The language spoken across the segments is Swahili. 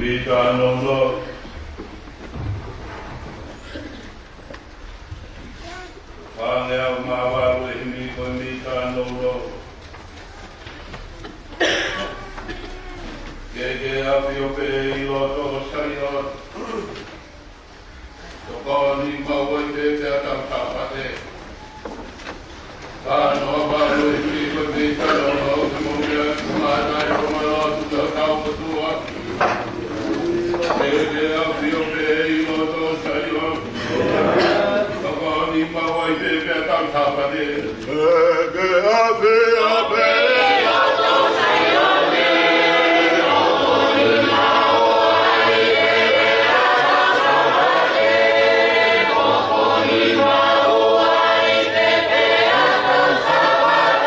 Mita no lo. Whānea mawaru e mi koe mita no lo. Ke awhi o pe i loto o sari o. Toko ni maua i te te atau tāpate. Tāno waru e mi koe mita no lo. Te mōmea kumātai o maro tu te tau patua. Ke awhi o pe i loto o sari o. Toko ni maua i te te atau tāpate. Ke awhi o pe i loto o sari o. Thank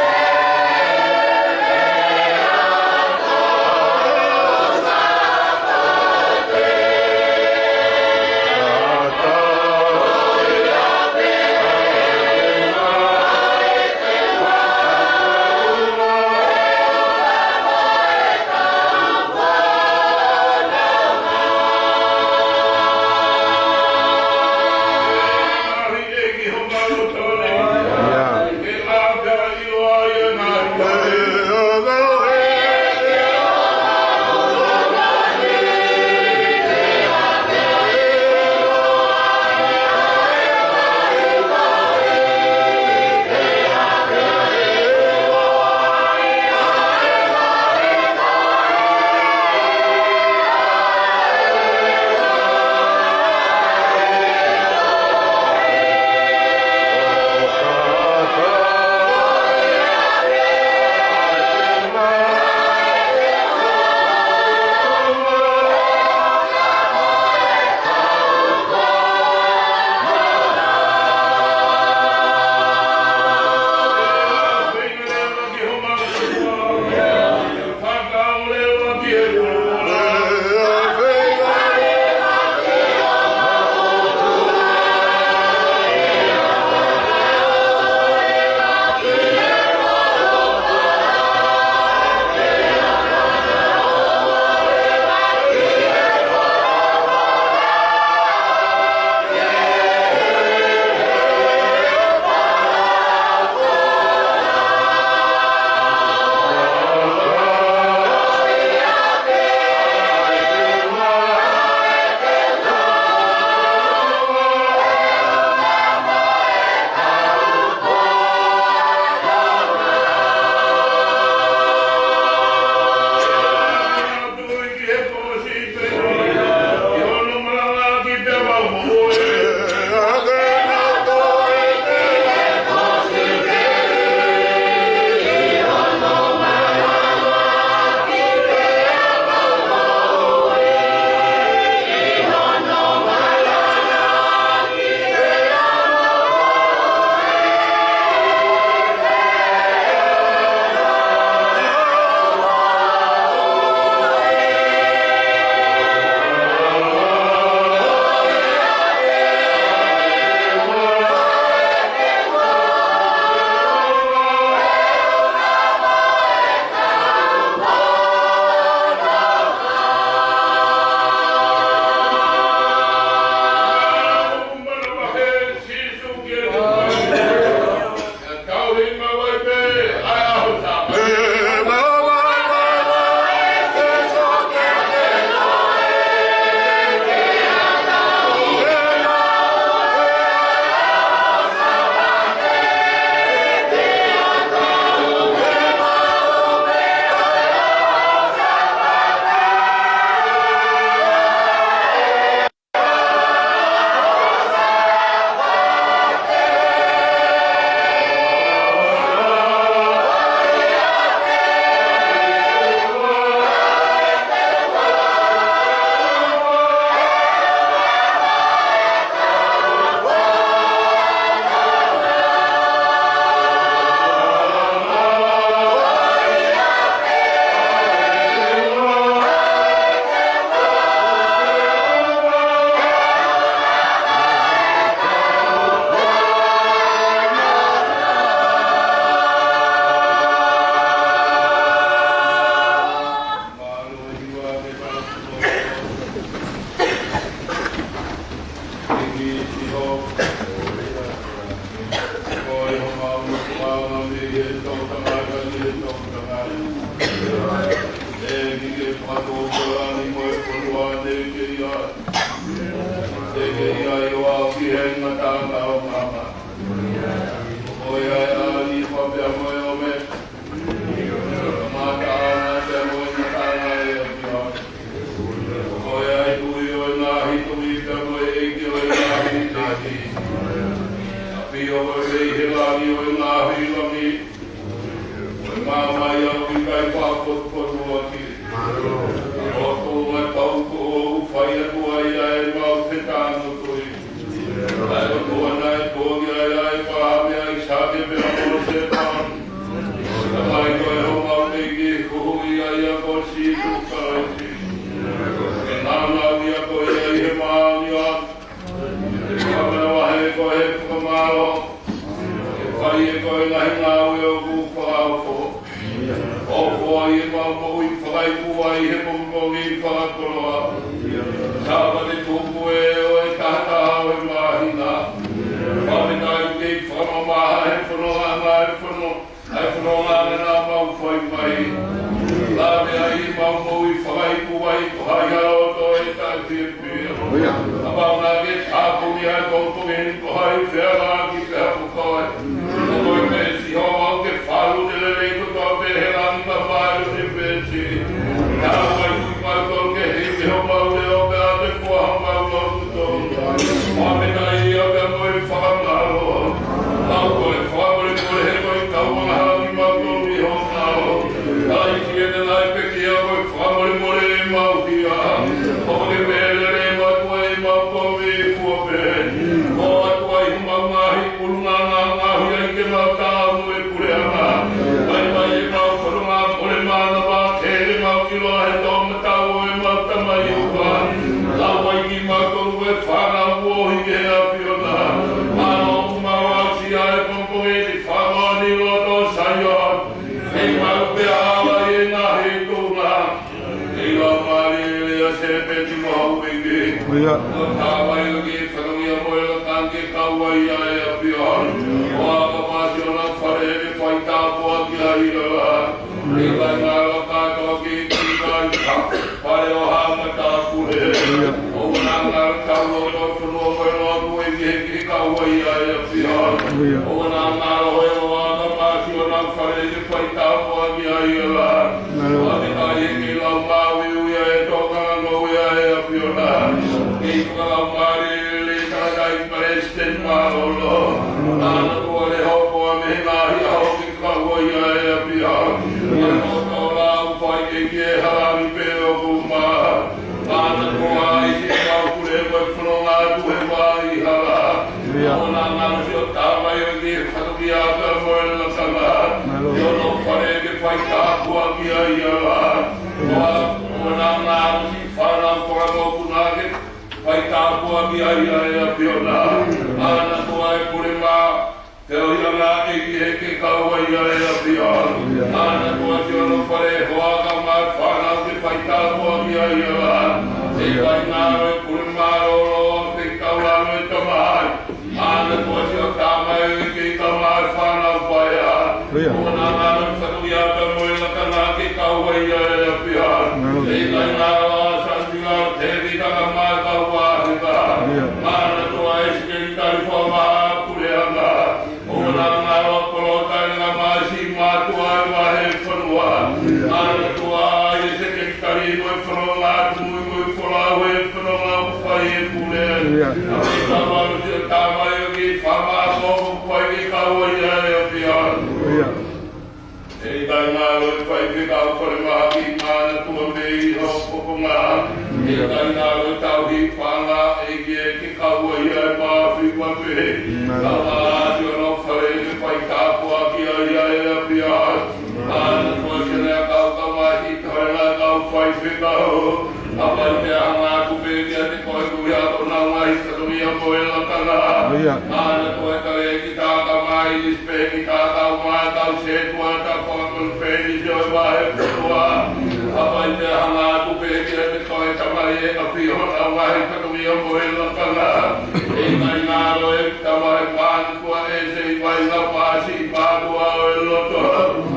you.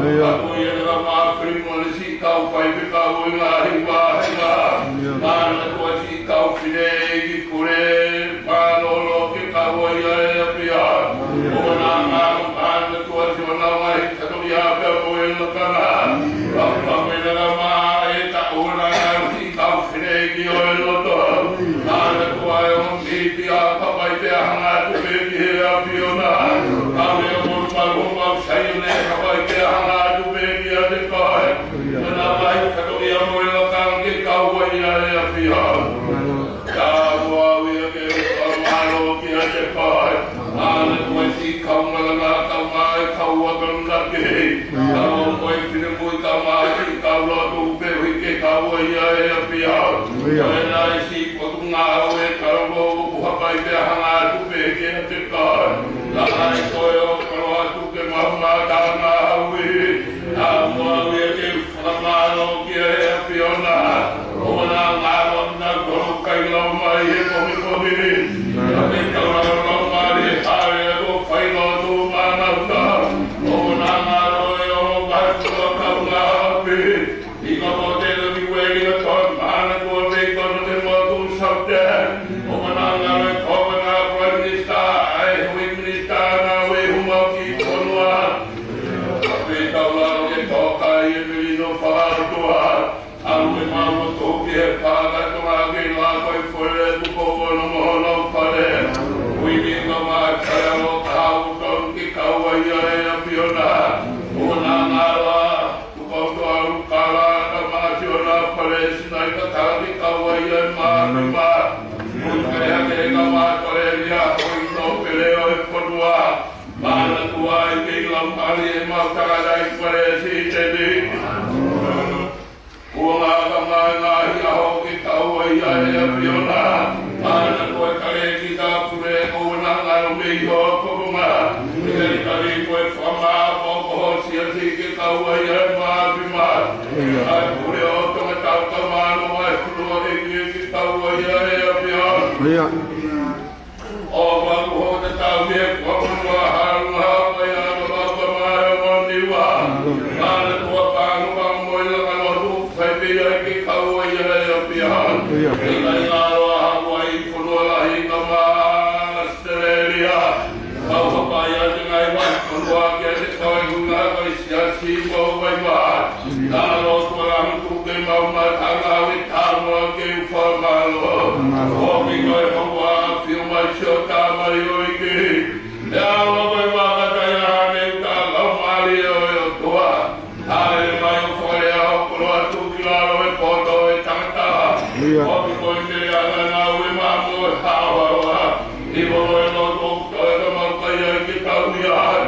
Aku yang ramah firman si kau whai pe kau i ngā hiwa hinga. Mana tua si kau whine ki kure, pānolo ki kau i ae pia. O nā ngā mana tua si o nā mai kato i a pia koe lakana. Whakapamena ngā mā e ta ura ngā si kau whine ki o e loto. Mana tua e o miti a kapai te ahanga tupe ki he a piona. Kau e o mōru maru mau saine kapai te ahanga tupe ki a te kai. Nā mai kato i a moe lakana ki kau i ae a pia. Ka mua wia ke whamaro ki a te kai. Ana koe si kau malanga kau mai kau akamna ke. Kau koe whine mui kau mai ki kau lotu upe hui ke kau i ae a pia. Koe nai si kotu ngā ue karamo uhapai te hanga tupe ke a te kai. Nai koe o karo atu ke mahuma tā ngā haui. Ka mua wia ke whamaro ki ae a piona. O nā ngā rona koro kai lau mai e komi komi. Ka te kaurau lau mai e hae a ko whaino tō mānauta. O nā ngā roe o kātua kau ngā hapi. I ka po te rami wei a tō māna kua vei kono te motu saute. O nā ngā roe kōma ngā Prime Minister, ai hui Minister ngā wei humau ki konua. Ka pei tau laro ke tōka i e mirino whātua. Alu e māma tōki he whāga tonga ki ngā koe whaere tuko kono mohono whare. Ui ni ngā mai whare o tāu tōn ki kaua i ae a piona. O nā ngā rā, tuko to aru kāra ka māti o nā whare sinai ka tāki kaua i ae māti mā. Ui karea ke ngā mātore ria hoi tō pere o e whanua. Māna tua i kei lau kāri e mautaradai whare si te ni. Ua ngā ka mai ngā hi aho ki kaua i ae a piona. Mana koe kare ki tā pure o nā ngaro mei ho kokonga. Ikari kari koe whamā pokoho sia si ki kaua i ae māpi mā. Ai pure o tonga tau ka māno ai kurua ki kaua i ae a piona. O waku ho te tau me whakunua harunga mai ana waka mai o niwa. Mana tua pānu ka moila ka lotu. Pia ki kaua i ae a pia. I kai ngā roa hangua i whanua lahi ka mā Australia. Kau hapai a te ngai wai whanua ki a te kai hunga kai siasi mau wai mā. Nā roa rangu ke mau mā tanga wi tāmua ke whamalo. Hoki kai hangua whiu mai sio tā mai oi ki. E awa mai waka kai hane ka lau mali o e o tua. Hare mai o whare au koro atu laro e poto e tangata. Hoki koe te ana ngā ue māmo e hāwawa. I mono e no tōkuta e ka maukai ai ki tau i ai.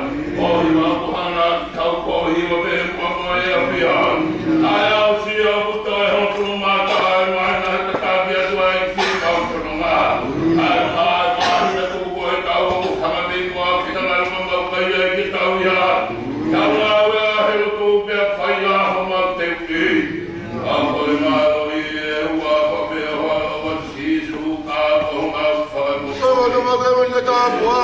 Ohi māmo hana ki tau kohi o pe mua e a pia. Ai au si au puto e hokuru māta ai mai na hata tāpi atu ai ki kau tono ngā. Ai mai māhi na tuku e kau o hama te mua whina nai ma maukai ai ki tau i ai. Tau ngā ue a hero tō pia whai a homa te uki. Koe mālo i e ua kope hoa o sisu ka pohunga whakamu. Tama kema ka pua.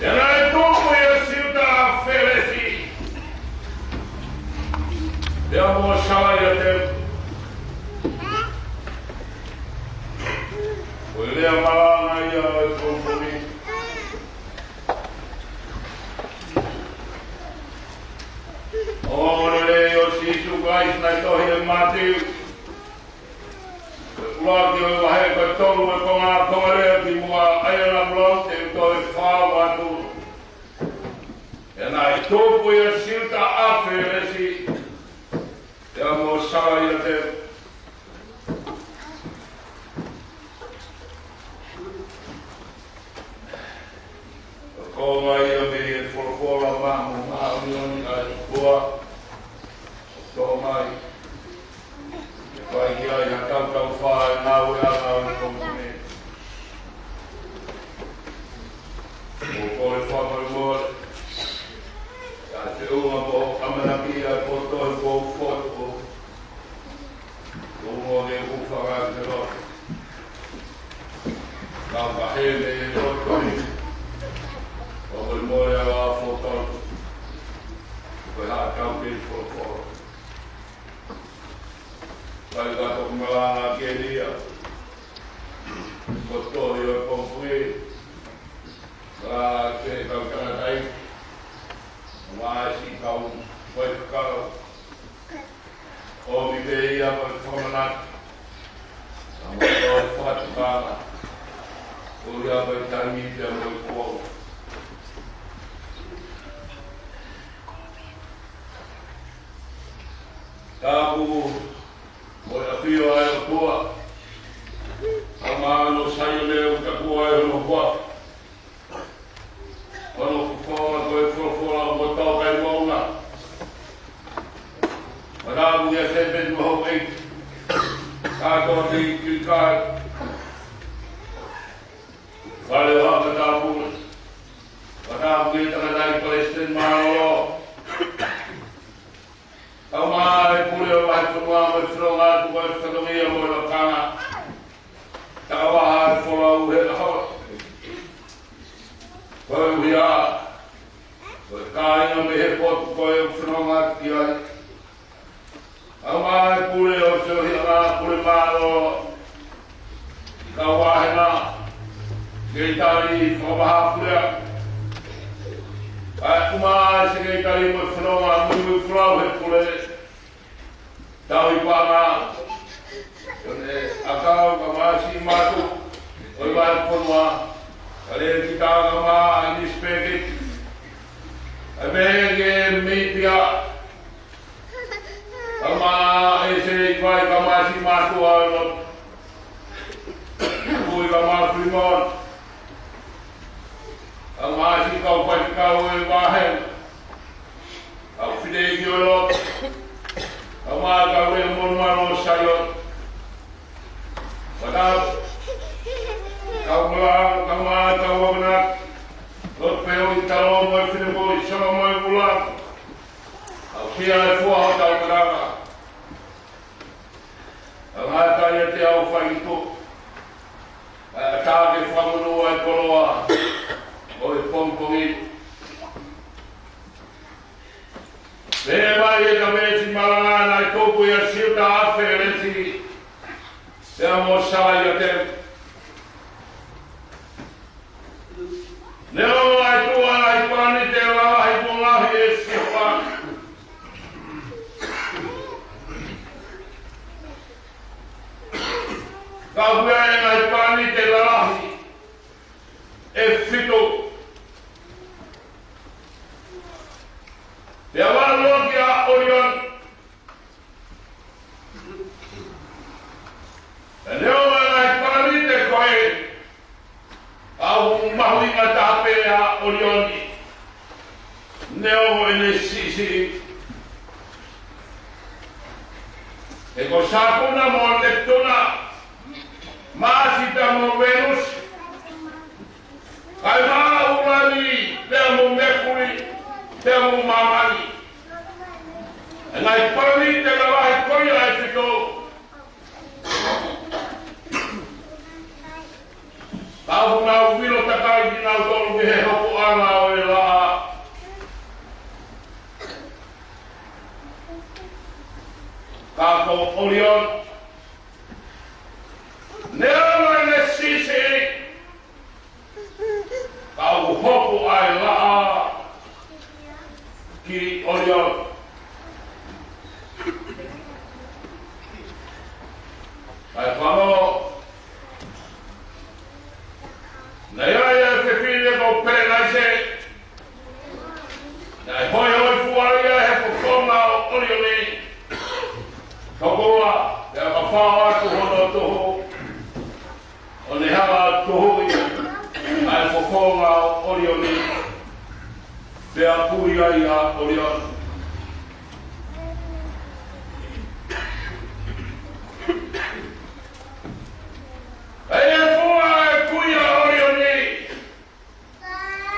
Ja näin tuupuja siltä felesi. Ja mua salajatel. Voi liian malana ja kumpuni. Oonelle jos isu kaisna tohjelmaatiin. Laki oli vahinko tolue komaa toileekin mua ajalla blotteen toi faavatu. Ja näin tuupuja siltä aferesi. Ja mua salajatel. Koma ja meidän folkolla maailman maalion ja kuva. Tomai. Kaikki aina kautta ufaa ja naujalla on kumppuni. Ulkoinen famoi vuosi. Ja se uuma po amena pia po toi po fotku. Lumoinen ufaratelo. Kautta heille rotkoni. Oli mojalla foton. Voi haattaa pilkkoa. Vai kato kun me laanaan kieliä. Kotoa jo kompui. Laanaan kaukana tai. Laasi kaun. Vaikka. Omi veija voi fornat. Samoin toi fatkaana. Kuulia voi tarvitse voi kuolla. Tapu, voida fioa ja tuo. Amaano sayone uta kuo ja kuo. Ono fufola toi fufola mo tau kai mona. Tapu ja sepet mo hoi. Kato ti kykai. Paljon haaka tapu. Tapu kitana tai palestin maalo. Amaare pulio vaihtunua voi frolla tu voi frolia voi kana. Tavaha fola uhe. Voi uja. Voi kaino mehe pot voi frolla kia. Amaare pulio se hila pulimaalo. Kawahena. Keitari fola pulia. Kuma se keitari voi frolla voi frolla pule. Tahu ipana, akau kamasi matu, oivan ponwa, kalian kita kama ini spekit, abege media, kama ese ibai kamasi matu alo, kui kama frimon, kamasi kau pasti kau ibahen, kau fidei yolo. Kama kawe monmano sayot. Padahal kau melang kama kau benak. Lot peo italo mo filippo isama mo bulan. Kau siya fuah kau berapa. Kama kaya te au faito. Tage famulu ai koloa. Oi pompongi. Leva e camesi malana e topo e silta aferesi. Siamo sai a te. Leo ai tua ai pani te la ai buona e sipa. Kau ai pani te la e fito. Ya wallo ya orion. Leo ai pani te koe. Au mahui ngata ya orion. Neo ene sisi. Eko sapuna mo lektona. Masita mo Venus. Kai ma urani, leo mo Mercury. Temu mamani. Ngai pani te la vai koia e fito. Tau na wilo takai na tolu he hopo ana o Orion. Nea ne sisi au hopo ai laa ki Orion. Ai whano nea ia whiwhine ko pēnai se nai hoi hoi fuaria he whawhonga o Orion ni Tokoa, te a mawhawa tu hono toho o ne hawa toho i ai whawhonga o Orion ni te a pui ai a Orion. Ei e fua e pui a Orion ni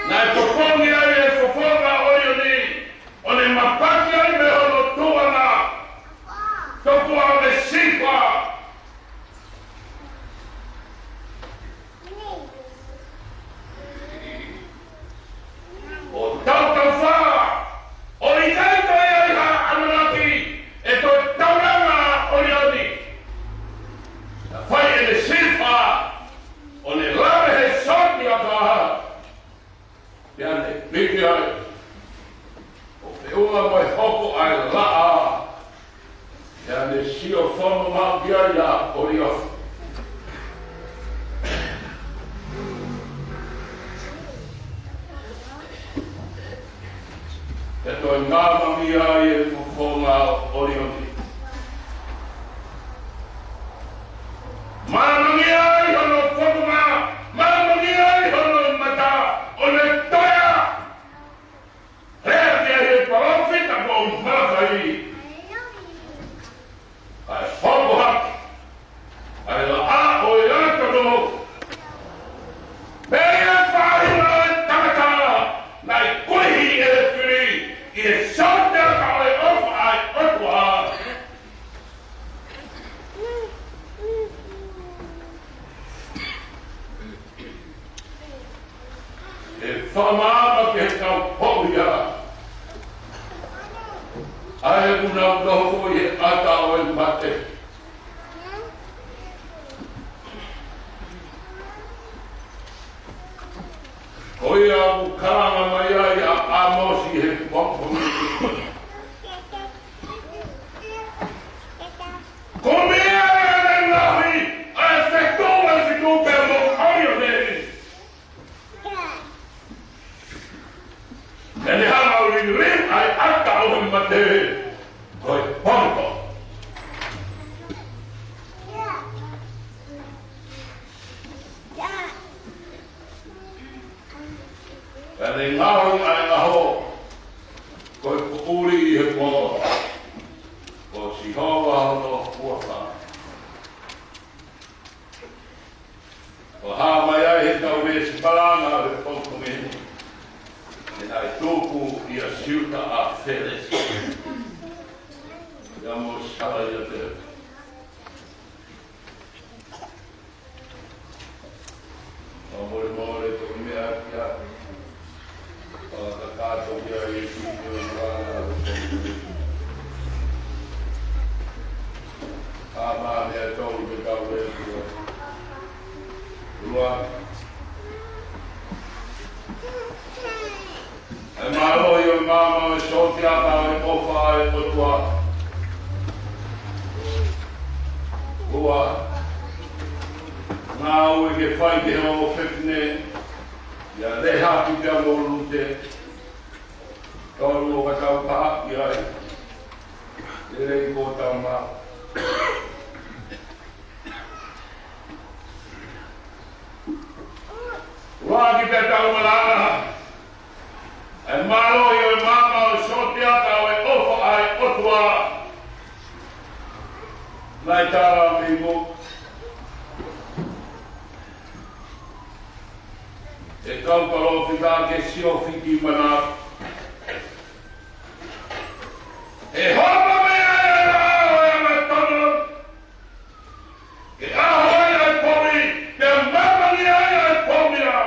nai whawhongi ai e whawhonga Orion ni o ne mapaki ai me hono tuana Toku au me sifa. O tau wha. O i taito e ai ha amanaki. E to tauranga o rioni. Na whai e me sifa. O ne lawe he soti a kaha. Pea ne piki ai. O whiunga moe hoko ai laa. Ia ne sio whono mau kia ia Orion. E toi ngā mangi ai e whawhonga Orion. Mangi ai hono whakuma, mangi ai hono mata, o ne toia. Rea kia he parofita ko mawhai. Ai hopo haki, ai la a o i ata no. Pea whahina e tamatara, nai kohi e whiri, i e sautea ka o e ofa ai otua. E whamama ke he tau pohia. Ai una unoho i he ata o e mate. Oi a mukaranga mai ai a amosi he pompomi. Come e nahi a efectua e fitu per lo aio neri. E ne hana o rin ai ata o e mate. Koi pompo. E ne ngahu ai ngaho. Koi puuri i he pono. Ko si hoa hono puaka. Ko haa mai ai he tau me si paranga o he pompo meni. E nai tōku i a siuta a Feres. Ia mo sara ia te. O more to mea kia. O ta kato kia i tuku i rana o pompo. Ka maa mea tōru me kau e kua. Rua. E maro i o mama e soti ata e ofa e otua. Ua. Ngā ue ke whai te heo o whiwhine. Ia reha ki te amoru te. Tōru o katau pāki ai. E rei kōtau mā. Ua ki te tau malana. E maro i o mama o soti ata o e ofa ai otua. Nai tāra amigo. E kauparo whika ke sio whiki mana. E hopa mea e rao e me tono. E aho ai pomi, te mamani ai pomia.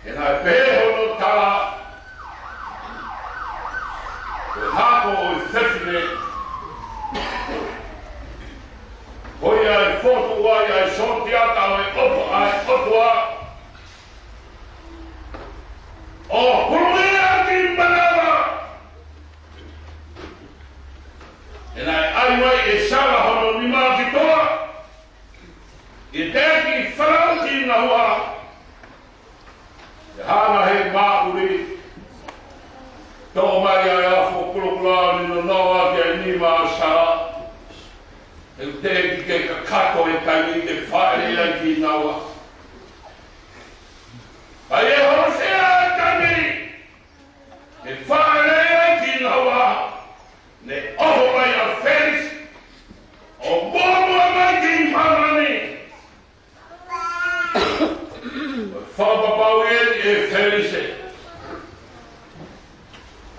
E nai peho no tala. E hako o i whiwhine. E hana he mauri. Tō mai ai a whokulokula ni no noa ki ai ni maa sa. E te ki ke kakato e kai ni te whaere ai ki nawa. Ai e Hosea kani. E whaere ai ki nawa. Ne oho mai a Felis. O mōmua mai ki Hamani. O whapapau e Felis e.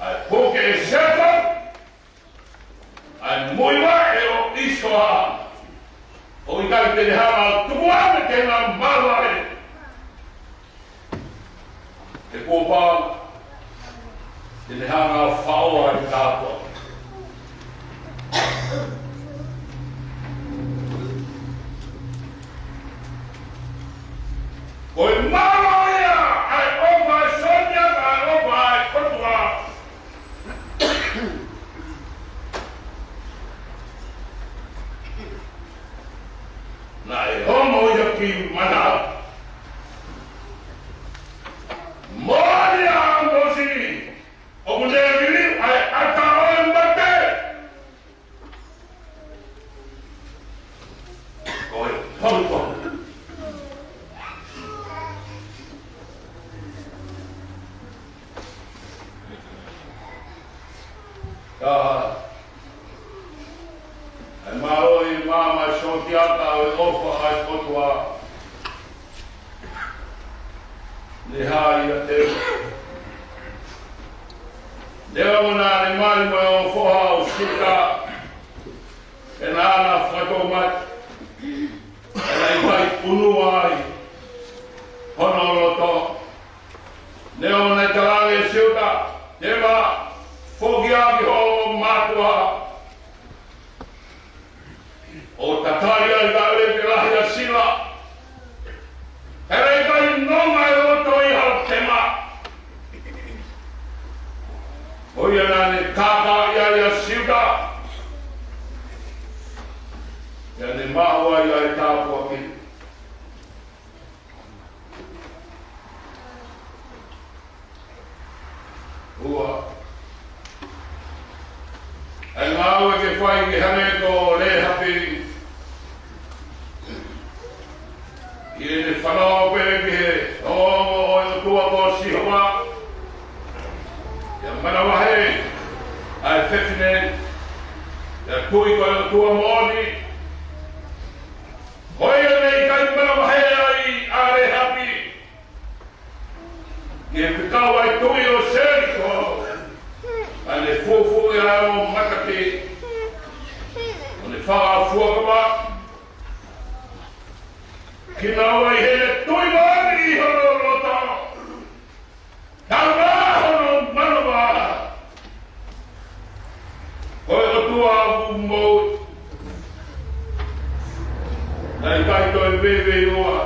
Ai poke e Sepa. Ai moiwa e o Isoa. O i kai te hana tukuane ke ngā marare. Te kōpā. Te hana whaoa i tātua. Koe mama ia, ai opa e Sonia, ai opa e Kotua. Na e homo ia ki mana. Moria mosi, o mune vili, ai ata oe mbate. Koe tonto. Ai maro i mama shotiata o ofa ai kotua. Ne hai a te. Nea ona ne mari mai o foha o sika. E nana whakatomai. E nei mai unu ai. Honoloto. Nea ona te rangi siuta. Te ma. Fogiaki ho matua. O tataria i dale te lahi a sila. Here kai nonga e roto i hau tema. Oia nane kaka ia i a siuta. Ia ne mahua ia i tāpua ki. Ua. Ai ngāu e ke whai ki hane ko le hapi. I e ne whanau pere ki he ongo o e tua ko sihoa. Ia manawahe. Ai whewhine. Ia tui ko e tua mōni. Hoi e nei kai manawahe ai a le hapi. I e whikau ai tui o Seriko. Ai le fufu e ao makati. O ne whaa fuakama. Ki nau ai he tui mani i hono rota. Taura hono manawa. Hoi o tua apu mou. Nei kai toi wewe roa.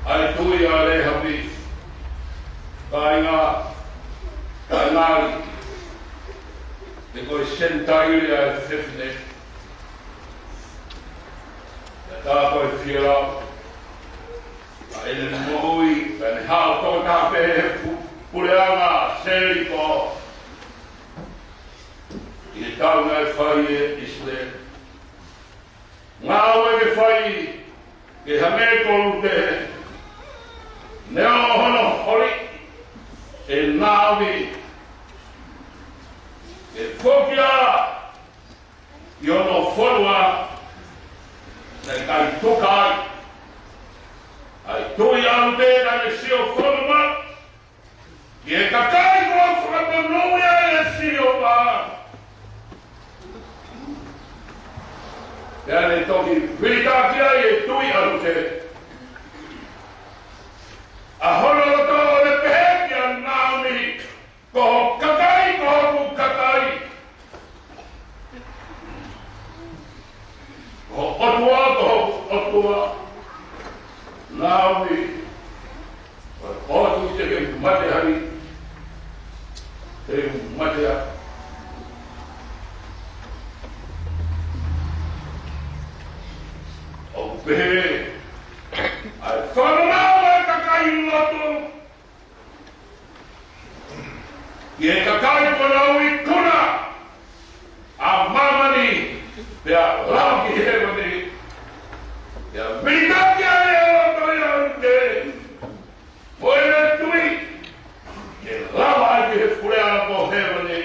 Ai tui a le hapi. Kai ngā. Kai ngāri. Te koe sentairi a whiwhine. Te tā koe whiarau. A ene mohui, ka ne hao tō tāpe he pureanga Seriko. I he taunga e whai e Israel. Ngā ue ke whai, ke hame kolu te he. Neo hono hori, e nāwi. E whokia i ono whorua nei kai tukai. Ai tui anu tēnā ne sio whorua. I e kakai kua whakamonuia e sio pā. Ea ne toki whiritakia i e tui anu te. A hono roto o ne pehekia nāmi. Koho kakai, koho ku kakai. Koho otua, koho otua. Nāwi. Koho te ke matehari. Te matea. O pehe. Ai whanau e kakai loto. Ye kakai kona ui kuna. A mamani. Pea lau ki he wani. Ia militaki a ea toi au te. Moena tui. Ke lama ai ki he pure ana po he wani.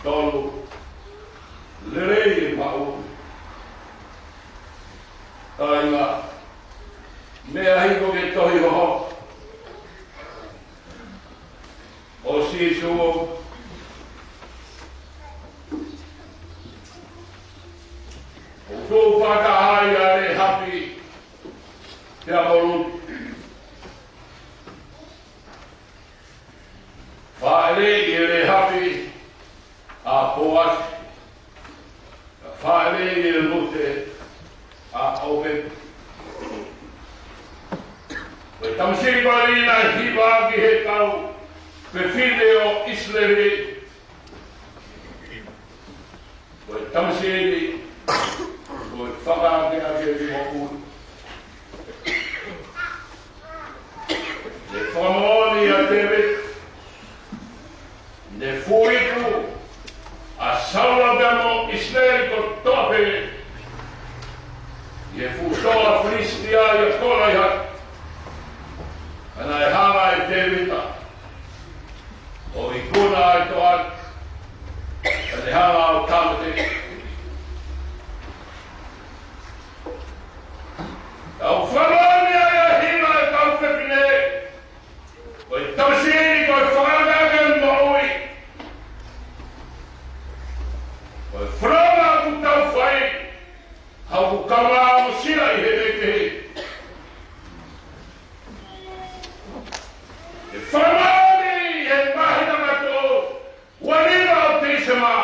Tolu. Lerei mau. Tainga. Mea hiko ke tohi hoho. O sisu o tō whakahai a re hapi te amoru. Whaere i re hapi a poasi. Whaere i re mute a ope. Koe tamasiri kori na hiwa ki he tau pe fileo Isleri. Koe tamasiri koe whakaake ake i moku. Ne whamoni a tewe. Ne fuiku a sauragamo Isleri ko tope. Ye fusoa Filistia i a korai hat. Ana e hanga e Tevita. O i kuna ai toan. Ana e hanga au tamate. Au whamoni ai a hima e tau whewhine. O i tausiri ko i whakagage moui. O i whrama ku tau whai. Hau ku kawa o sila i he nekehi. Whamoni e mahina mato, wanina o teisema,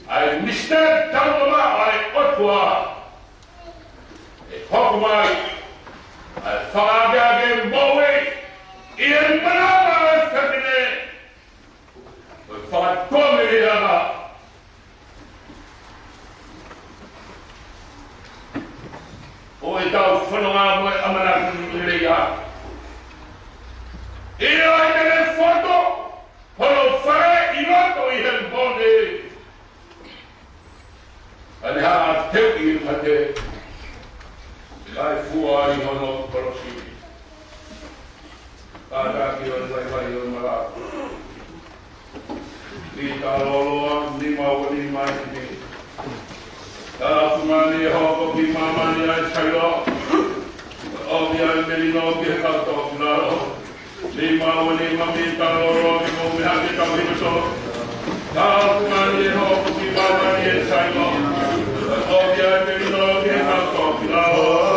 ai Mr. Tauroma ai otua, e hoko mai, ai whakageage moe, i e manana e whewhine, o whakatomiri ana. O e tau whanonga moe amanaki reia. Io ai delle foto, quello fare i noto i del bonde. Ane ha teu i mate, dai fua i hono porosi. Ada ki o vai o mala. Ni ta lolo ni mau ni mai ni. Ta fumani ho ki mama ni ai sailo. O dia melino ki ka to finalo. Ni mau ni mami ta loro ki mo me haki ka hi so. Ta fumani ho ki mama ni ai sailo. O dia melino ki ka to finalo.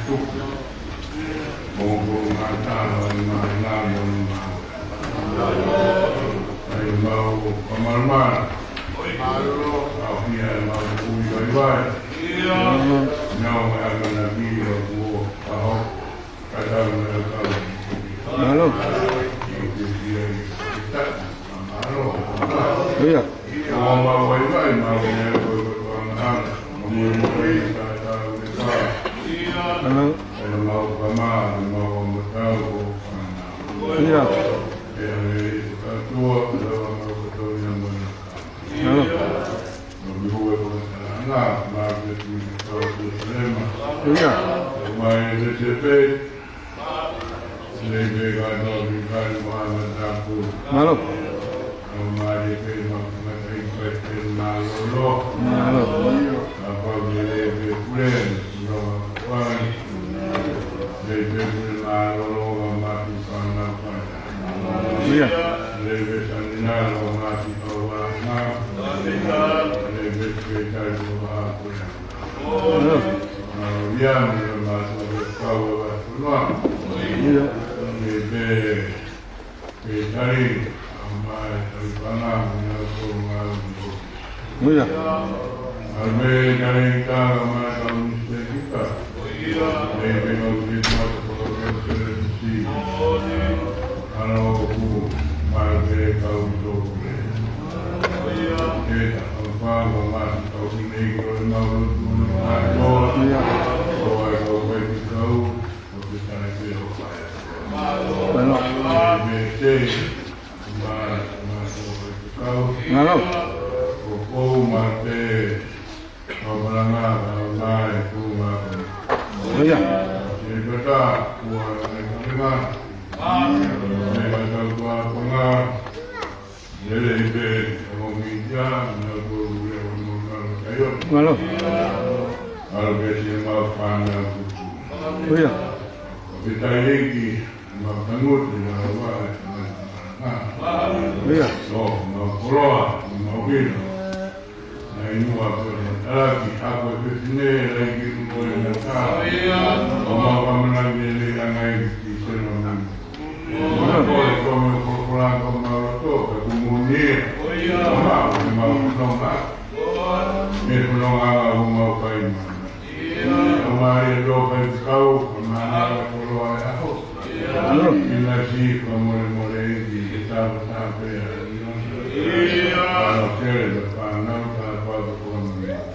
ทุกโมโหมาตาลอยมาหน้ามนมาไอ้เมาประมาณมาเอาเพียมาคุยไว้เนาะอาการบีโร่กูเอากระดังเลยก็มาลูกเฮ้ยมาไว้ไว้มาเนี่ยก็มามือมือตาตาเลยก็มาประมาณมามาเท้ากูเฮ้ยตัวเราตัวยังมันดูว่ามาเป็นตัวเล่มมาเจ็บเลยเบกาโนบิกาโนมาตาปูมาลูกมาดีเป็นมาเป็นมาโลมาลูกพอเเลยเป็นเพื่อนเราวันเลยเป็นมาโลมาที่ฟังมาฟังเลยเป็นสัญญาโลมาที่เอาว่ามาเลยเป็นเพื่อนโลมาคุยยามมาสุดเขาว่าสุดว่าDari amal tanah menyokong Mulia. Alme dari kita amal manusia kita. Dari kita berkonsentrasi. Kalau aku malai kau tu. Kita apa malas kau ini kau malu malu. Kau baik kau kita ini. Ngalo. Oh, mate. Obrana, lai, kuma. Oh ya. Kita buat lima. Kita buat pengar. Jadi be, omija, nabu, kayu. Ngalo. Kalau kita mau pandang. Oh ya. Kita lagi bangun dengan awal. Iya. Oh, mau keluar, mau pergi. Nah ini waktu lagi aku ke sini lagi mulai nakal. Mau kamu lagi yang lain di sana. Kalau pulang ke Maroto, ke Munir. Mau pulang. Ini pulang aku mau kain. Kemarin doa kau kemana keluar aku. Bila si mulai di kita sampai kalau saya depan tanpa berkomentar.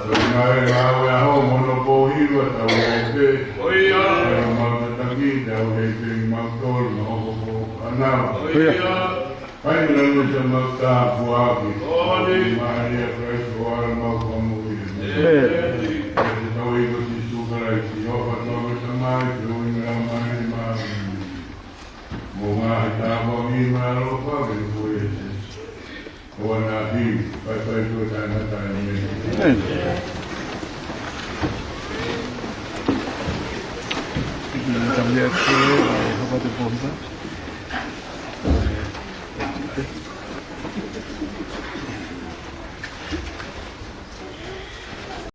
Kemarin aku monopoli atau itu. Kalau mau lagi jauh itu makul mau anak. Kan lalu sama tak buat. Maria keluar mau kamu. Tahu itu suka lagi. Apa nama sama itu nama. Bunga hitam ini malu apa bentuknya? Warna biru, apa itu tanda-tanda ini? Kita lihat apa itu pompa.